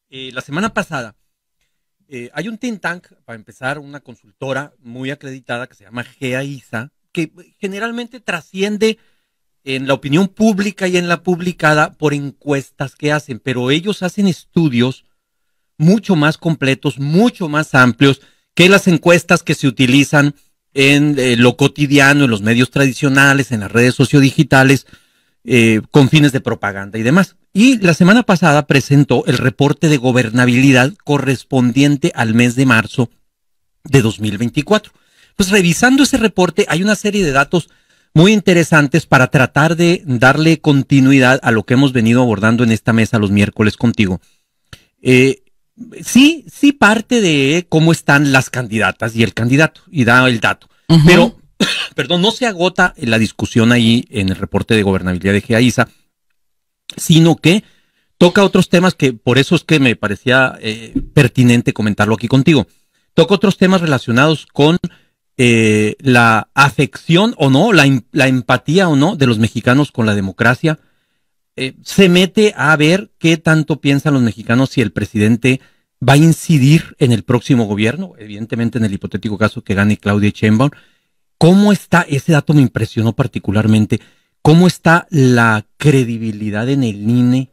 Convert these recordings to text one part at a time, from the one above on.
La semana pasada hay un think tank, para empezar, una consultora muy acreditada que se llama GEAISA, que generalmente trasciende en la opinión pública y en la publicada por encuestas que hacen, pero ellos hacen estudios mucho más completos, mucho más amplios que las encuestas que se utilizan en lo cotidiano, en los medios tradicionales, en las redes sociodigitales, con fines de propaganda y demás. Y la semana pasada presentó el reporte de gobernabilidad correspondiente al mes de marzo de 2024. Pues revisando ese reporte hay una serie de datos muy interesantes para tratar de darle continuidad a lo que hemos venido abordando en esta mesa los miércoles contigo. Sí parte de cómo están las candidatas y el candidato, y da el dato. Pero, perdón, no se agota la discusión ahí en el reporte de gobernabilidad de GEAISA, sino que toca otros temas que por eso es que me parecía pertinente comentarlo aquí contigo. Toca otros temas relacionados con la afección o no, la empatía o no de los mexicanos con la democracia. Se mete a ver qué tanto piensan los mexicanos si el presidente va a incidir en el próximo gobierno, evidentemente en el hipotético caso que gane Claudia Sheinbaum. ¿Cómo está? Ese dato me impresionó particularmente. ¿Cómo está la credibilidad en el INE?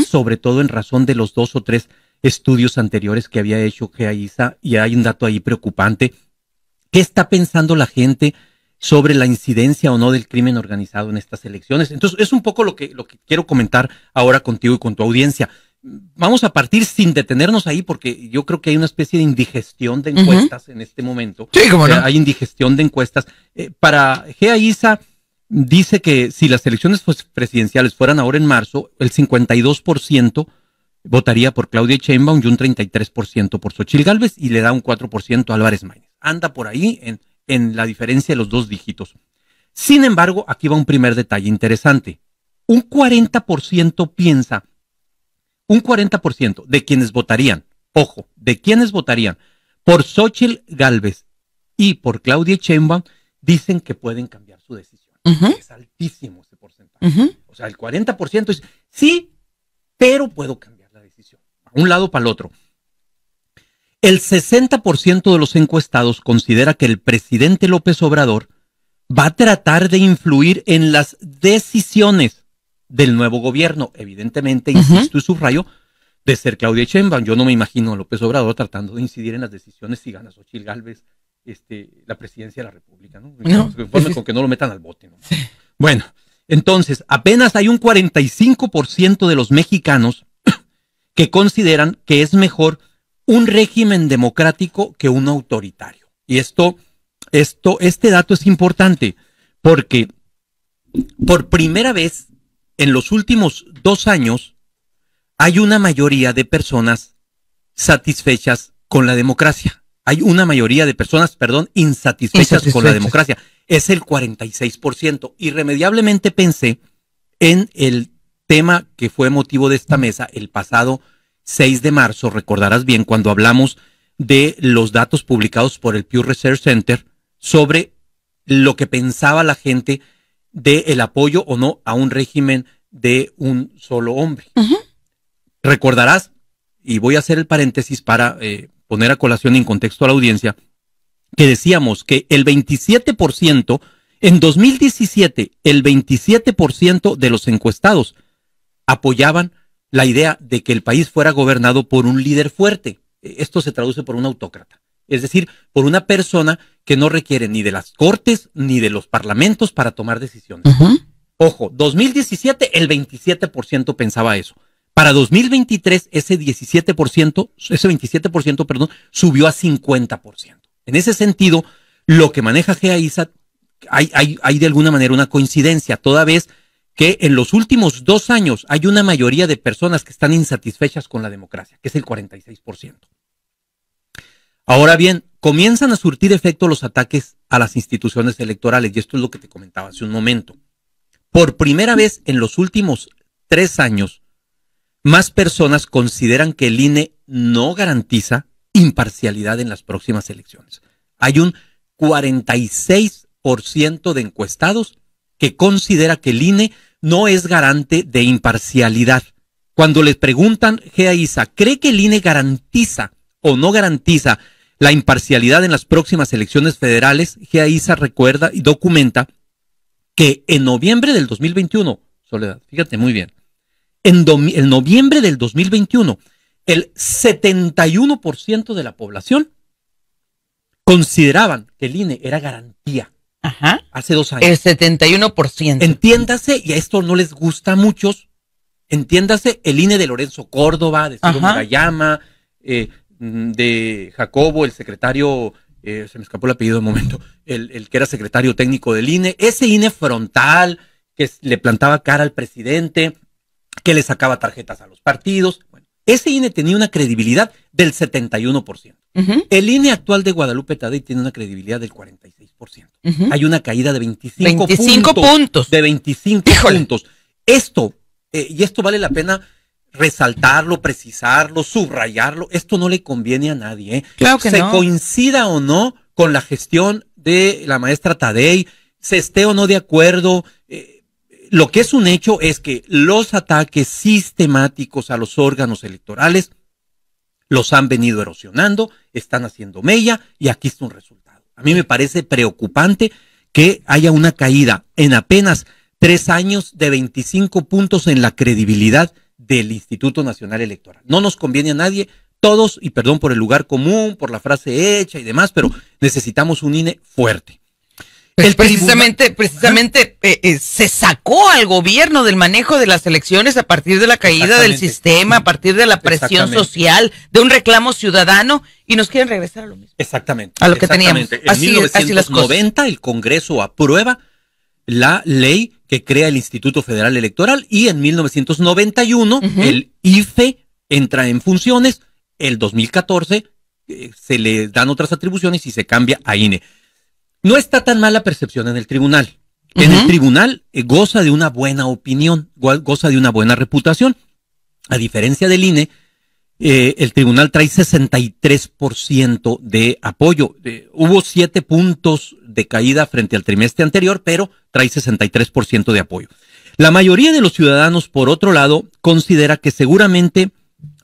Sobre todo en razón de los 2 o 3 estudios anteriores que había hecho GEAISA, y hay un dato ahí preocupante. ¿Qué está pensando la gente sobre la incidencia o no del crimen organizado en estas elecciones? Entonces, es un poco lo que quiero comentar ahora contigo y con tu audiencia. Vamos a partir sin detenernos ahí, porque yo creo que hay una especie de indigestión de encuestas en este momento. Sí, cómo no. Hay indigestión de encuestas. Para GEAISA dice que si las elecciones presidenciales fueran ahora en marzo, el 52% votaría por Claudia Sheinbaum y un 33% por Xochitl Gálvez, y le da un 4% a Álvarez Maínez. Anda por ahí en la diferencia de los 2 dígitos. Sin embargo, aquí va un primer detalle interesante. Un 40% piensa, un 40% de quienes votarían, ojo, de quienes votarían por Xochitl Gálvez y por Claudia Sheinbaum, dicen que pueden cambiar su decisión. Es altísimo ese porcentaje. O sea, el 40% dice, sí, pero puedo cambiar la decisión. A un lado para el otro. El 60% de los encuestados considera que el presidente López Obrador va a tratar de influir en las decisiones del nuevo gobierno. Evidentemente, insisto y subrayo, de ser Claudia Sheinbaum. Yo no me imagino a López Obrador tratando de incidir en las decisiones si gana Xochitl Gálvez la presidencia de la República, ¿no? Con que no lo metan al bote, ¿no? Sí. Bueno, entonces, apenas hay un 45% de los mexicanos que consideran que es mejor un régimen democrático que uno autoritario. Y este dato es importante porque por primera vez en los últimos 2 años hay una mayoría de personas satisfechas con la democracia. Hay una mayoría de personas, insatisfechas con la democracia. Es el 46%. Irremediablemente pensé en el tema que fue motivo de esta mesa el pasado 6 de marzo, recordarás bien, cuando hablamos de los datos publicados por el Pew Research Center sobre lo que pensaba la gente del apoyo o no a un régimen de un solo hombre. Recordarás, y voy a hacer el paréntesis para poner a colación y en contexto a la audiencia, que decíamos que el 27%, en 2017, el 27% de los encuestados apoyaban la idea de que el país fuera gobernado por un líder fuerte. Esto se traduce por un autócrata. Es decir, por una persona que no requiere ni de las cortes ni de los parlamentos para tomar decisiones. Ojo, 2017 el 27% pensaba eso. Para 2023 ese 27%, subió a 50%. En ese sentido, lo que maneja GEAISA, hay de alguna manera una coincidencia, toda vez que en los últimos 2 años hay una mayoría de personas que están insatisfechas con la democracia, que es el 46%. Ahora bien, comienzan a surtir efecto los ataques a las instituciones electorales, y esto es lo que te comentaba hace un momento. Por primera vez en los últimos 3 años, más personas consideran que el INE no garantiza imparcialidad en las próximas elecciones. Hay un 46% de encuestados que considera que el INE no es garante de imparcialidad Cuando les preguntan, Gea Isa, ¿cree que el INE garantiza o no garantiza la imparcialidad en las próximas elecciones federales? Gea Isa recuerda y documenta que en noviembre del 2021, Soledad, fíjate muy bien, en noviembre del 2021, el 71% de la población consideraban que el INE era garantía. Ajá. Hace 2 años. El 71%. Entiéndase, y a esto no les gusta a muchos, entiéndase el INE de Lorenzo Córdoba, de Ciro Murayama, de Jacobo, el secretario, se me escapó el apellido de momento, el que era secretario técnico del INE, ese INE frontal que le plantaba cara al presidente, que le sacaba tarjetas a los partidos. Bueno, ese INE tenía una credibilidad del 71%. El INE actual de Guadalupe Tadei tiene una credibilidad del 46%. Hay una caída de 25 puntos. De 25 puntos. Esto, y esto vale la pena resaltarlo, precisarlo, subrayarlo. Esto no le conviene a nadie. Claro que no. Se coincida o no con la gestión de la maestra Tadei, se esté o no de acuerdo. Lo que es un hecho es que los ataques sistemáticos a los órganos electorales los han venido erosionando, están haciendo mella y aquí está un resultado. A mí me parece preocupante que haya una caída en apenas 3 años de 25 puntos en la credibilidad del Instituto Nacional Electoral. No nos conviene a nadie, todos, y perdón por el lugar común, por la frase hecha y demás, pero necesitamos un INE fuerte. Pues precisamente se sacó al gobierno del manejo de las elecciones a partir de la caída del sistema, a partir de la presión social, de un reclamo ciudadano, y nos quieren regresar a lo mismo. Exactamente. A lo que teníamos. En 1990 el Congreso aprueba la ley que crea el Instituto Federal Electoral y en 1991 el IFE entra en funciones, el 2014 se le dan otras atribuciones y se cambia a INE. No está tan mala percepción en el tribunal. En el tribunal goza de una buena opinión, goza de una buena reputación. A diferencia del INE, el tribunal trae 63% de apoyo. Hubo 7 puntos de caída frente al trimestre anterior, pero trae 63% de apoyo. La mayoría de los ciudadanos, por otro lado, considera que seguramente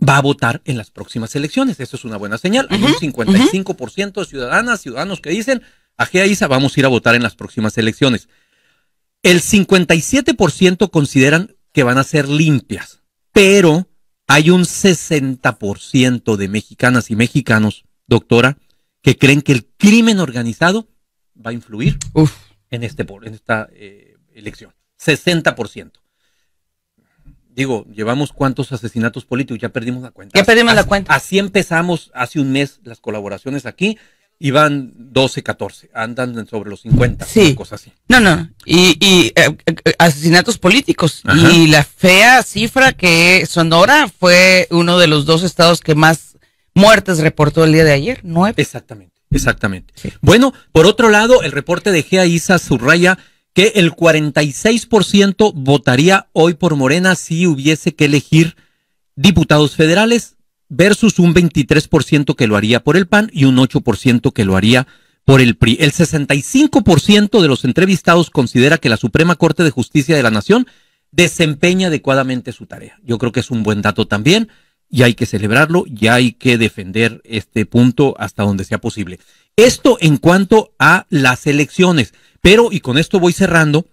va a votar en las próximas elecciones. Eso es una buena señal. Hay un 55% de ciudadanos que dicen, a Gea Isa vamos a ir a votar en las próximas elecciones. El 57% consideran que van a ser limpias, pero hay un 60% de mexicanas y mexicanos, doctora, que creen que el crimen organizado va a influir en esta elección. 60%. Digo, llevamos cuántos asesinatos políticos, ya perdimos la cuenta. Ya perdimos la cuenta. Así empezamos hace un mes las colaboraciones aquí. Iban 12, 14, andan sobre los 50, sí. Cosas así. No, y asesinatos políticos. Ajá. Y la fea cifra que Sonora fue uno de los 2 estados que más muertes reportó el día de ayer, 9. Exactamente. Sí. Bueno, por otro lado, el reporte de Gea Isa subraya que el 46% votaría hoy por Morena si hubiese que elegir diputados federales, versus un 23% que lo haría por el PAN y un 8% que lo haría por el PRI. El 65% de los entrevistados considera que la Suprema Corte de Justicia de la Nación desempeña adecuadamente su tarea. Yo creo que es un buen dato también y hay que celebrarlo y hay que defender este punto hasta donde sea posible. Esto en cuanto a las elecciones, pero, y con esto voy cerrando,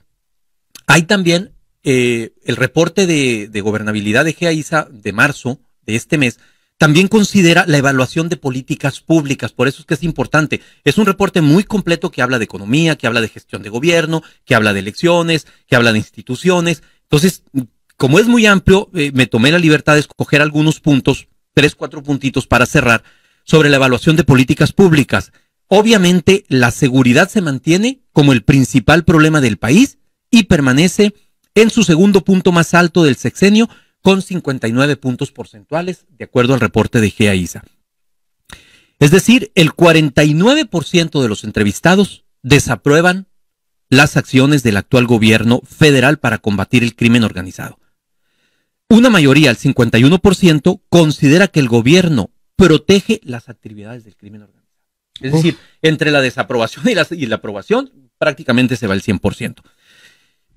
hay también el reporte de gobernabilidad de Gea Isa de marzo de este mes. También considera la evaluación de políticas públicas, por eso es que es importante. Es un reporte muy completo que habla de economía, que habla de gestión de gobierno, que habla de elecciones, que habla de instituciones. Entonces, como es muy amplio, me tomé la libertad de escoger algunos puntos, 3, 4 puntitos para cerrar, sobre la evaluación de políticas públicas. Obviamente, la seguridad se mantiene como el principal problema del país y permanece en su segundo punto más alto del sexenio, con 59 puntos porcentuales, de acuerdo al reporte de Gea Isa. Es decir, el 49% de los entrevistados desaprueban las acciones del actual gobierno federal para combatir el crimen organizado. Una mayoría, el 51%, considera que el gobierno protege las actividades del crimen organizado. Es decir, entre la desaprobación y la aprobación, prácticamente se va el 100%.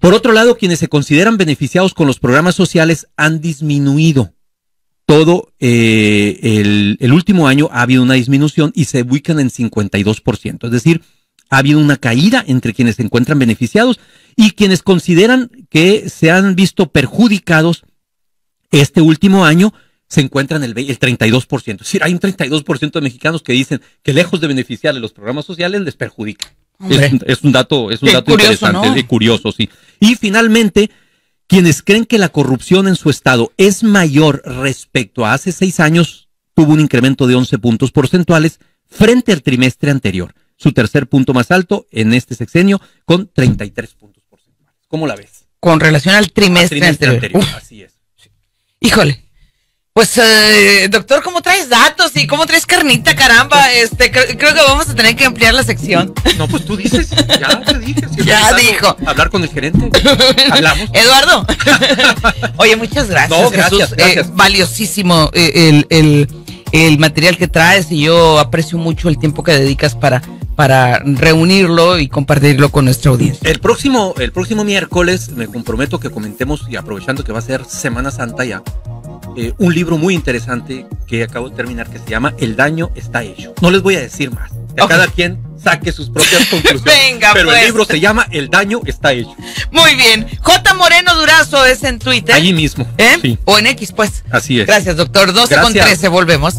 Por otro lado, quienes se consideran beneficiados con los programas sociales han disminuido. Todo el último año ha habido una disminución y se ubican en 52%. Es decir, ha habido una caída entre quienes se encuentran beneficiados y quienes consideran que se han visto perjudicados este último año se encuentran el 32%. Es decir, hay un 32% de mexicanos que dicen que lejos de beneficiar de los programas sociales les perjudican. Es un dato curioso, interesante, ¿no? Curioso, sí. Y finalmente, quienes creen que la corrupción en su estado es mayor respecto a hace 6 años, tuvo un incremento de 11 puntos porcentuales frente al trimestre anterior. Su tercer punto más alto en este sexenio con 33 puntos porcentuales. ¿Cómo la ves? Con relación al trimestre anterior. Así es. Sí. Híjole. Pues, doctor, ¿cómo traes datos y cómo traes carnita, caramba? Creo que vamos a tener que ampliar la sección. No, pues tú dices, ya te dije. Si ya dijo. Hablar con el gerente. Hablamos. Eduardo. Oye, muchas gracias. No, gracias, Jesús. gracias. Valiosísimo el material que traes y yo aprecio mucho el tiempo que dedicas para reunirlo y compartirlo con nuestra audiencia. El próximo miércoles me comprometo que comentemos, y aprovechando que va a ser Semana Santa ya, un libro muy interesante que acabo de terminar que se llama El daño está hecho. No les voy a decir más. Que cada quien saque sus propias conclusiones. Venga, pero pues. El libro se llama El daño está hecho. Muy bien. J. Moreno Durazo es en Twitter. Allí mismo. Sí. O en X, pues. Así es. Gracias, doctor. 12:13, volvemos.